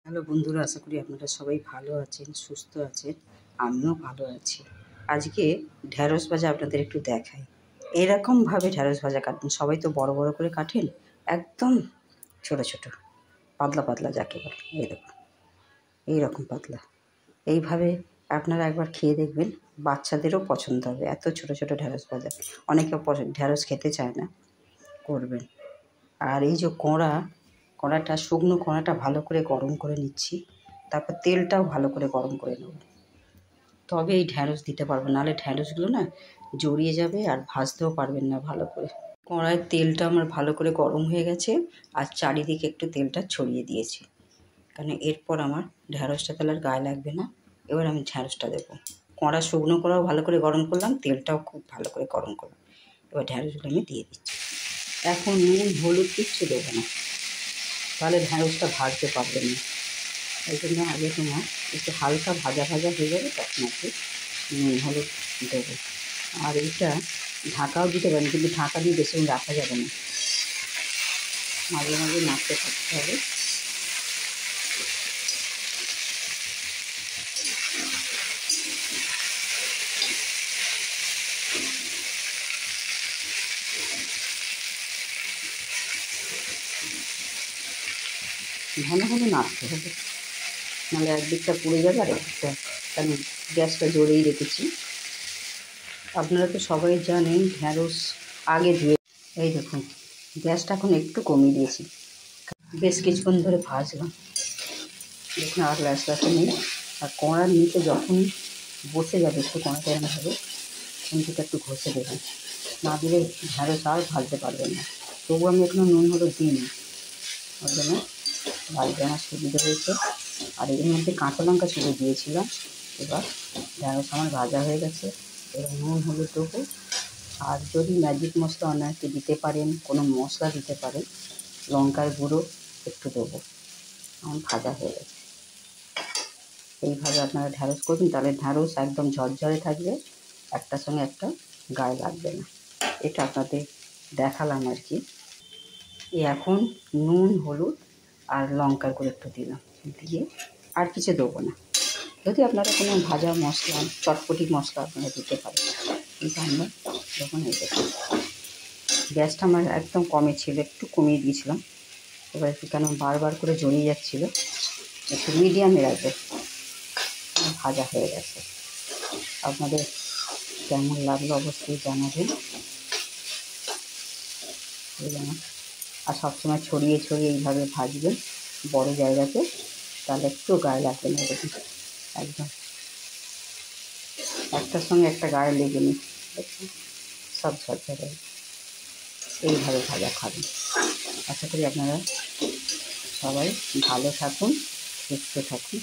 Hello বন্ধুরা, আশা করি আপনারা সবাই ভালো আছেন, সুস্থ আছেন। আমিও ভালো আছি। আজকে ঢ্যাঁড়স ভাজা আপনাদের একটু দেখাই। এরকমভাবে ঢ্যাঁড়স ভাজা কাটবেন। সবাই তো বড় বড় করে কাটেন, একদম ছোট ছোট, পাতলা পাতলা যাকে বলে। এই দেখুন, এইরকম পাতলা। এইভাবে আপনারা একবার খেয়ে দেখবেন, বাচ্চাদেরও পছন্দ হবে। এত ছোট ছোট ঢ্যাঁড়স ভাজা। অনেকে ঢ্যাঁড়স খেতে চায় না, করবেন। আর এই যে কড়াটা, শুকনো কড়াটা ভালো করে গরম করে নিচ্ছি। তারপর তেলটাও ভালো করে গরম করে নেব, তবে এই ঢ্যাঁড়স দিতে পারবো, নাহলে ঢ্যাঁড়সগুলো না জড়িয়ে যাবে আর ভাজতেও পারবেন না ভালো করে। কড়াইয়ের তেলটা আমার ভালো করে গরম হয়ে গেছে, আর চারিদিকে একটু তেলটা ছড়িয়ে দিয়েছি, কারণ এরপর আমার ঢ্যাঁড়সটা তাহলে আর গায়ে লাগবে না। এবার আমি ঢ্যাঁড়সটা দেবো। শুকনো কড়াও ভালো করে গরম করলাম, তেলটাও খুব ভালো করে গরম করলাম। এবার ঢ্যাঁড়সগুলো আমি দিয়ে দিচ্ছি। এখন নুন হলুদ কিচ্ছু দেবো না, তাহলে ঢ্যাঁড়সটা ভাজতে পারবেন না। এই জন্য আগে তোমার একটু হালকা ভাজা ভাজা হয়ে যাবে, তখন একটু নুন হলুদ দেবো। আর এইটা ঢাকাও দিতে পারেন, কিন্তু ঢাকা দিয়ে বেশিক্ষণ রাখা যাবে না, মাঝে মাঝে নাড়তে থাকতে হবে। ঘন ঘন নাড়তে হবে, নাহলে একদিকটা পুড়ে যাবে আর একদিকটা, কারণ গ্যাসটা জোরেই রেখেছি। আপনারা তো সবাই জানেন ঢ্যাঁড়স আগে ধুয়ে। এই দেখুন, গ্যাসটা এখন একটু কমিয়ে দিয়েছি, বেশ কিছুক্ষণ ধরে ভাজলাম। দেখুন আর ল্যাসলাসে নেই। আর কড়ার নিচে যখন বসে যাবে একটু কড়াটা এমন হবে, খুন্তিটা একটু ঘষে দেবেন, না দিলে ঢ্যাঁড়স আর ভাজতে পারবেন না। তবু আমি এখনও নুন হলুদ দিইনি, ওই জন্য ভাজতে আমার সুবিধা হয়েছে। আর এর মধ্যে কাঁচা লঙ্কা ছিঁড়ে দিয়েছিলাম। এবার ঢ্যাঁড়স আমার ভাজা হয়ে গেছে, এবার নুন হলুদ দেবো। আর যদি ম্যাজিক মশলা অনেকে দিতে পারেন, কোনো মশলা দিতে পারেন, লঙ্কার গুঁড়ো একটু দেবো। আমার ভাজা হয়ে গেছে। এইভাবে আপনারা ঢ্যাঁড়স করবেন, তাহলে ঢ্যাঁড়স একদম ঝরঝরে থাকবে, একটার সঙ্গে একটা গায়ে লাগবে না। এটা আপনাদের দেখালাম আর কি। এখন নুন হলুদ আর লঙ্কার গুঁড়ো একটু দিলাম, দিয়ে আর কিছু দেবো না। যদি আপনারা কোনো ভাজা মশলা, চটপটি মশলা আপনারা দিতে পারেন, কিন্তু আমরা যখন এই দেখুন গ্যাসটা আমার একদম কমে ছিল, একটু কমিয়ে দিয়েছিলাম। এবার একটু কেন বারবার করে জড়িয়ে যাচ্ছিলো, একটু মিডিয়ামে রাখবে। ভাজা হয়ে গেছে। আপনাদের কেমন লাগলো অবশ্যই জানাবেন। আর সবসময় ছড়িয়ে ছড়িয়ে এইভাবে ভাজবেন বড় জায়গাতে, তাহলে একটু গায়ে লাগবে না। দেখুন একদম একটার সঙ্গে একটা গায়ে লেগে নি, দেখুন সব ঝরঝরে। এইভাবে ভাজা খাবেন। আশা করি আপনারা সবাই ভালো থাকুন, সুস্থ থাকুন।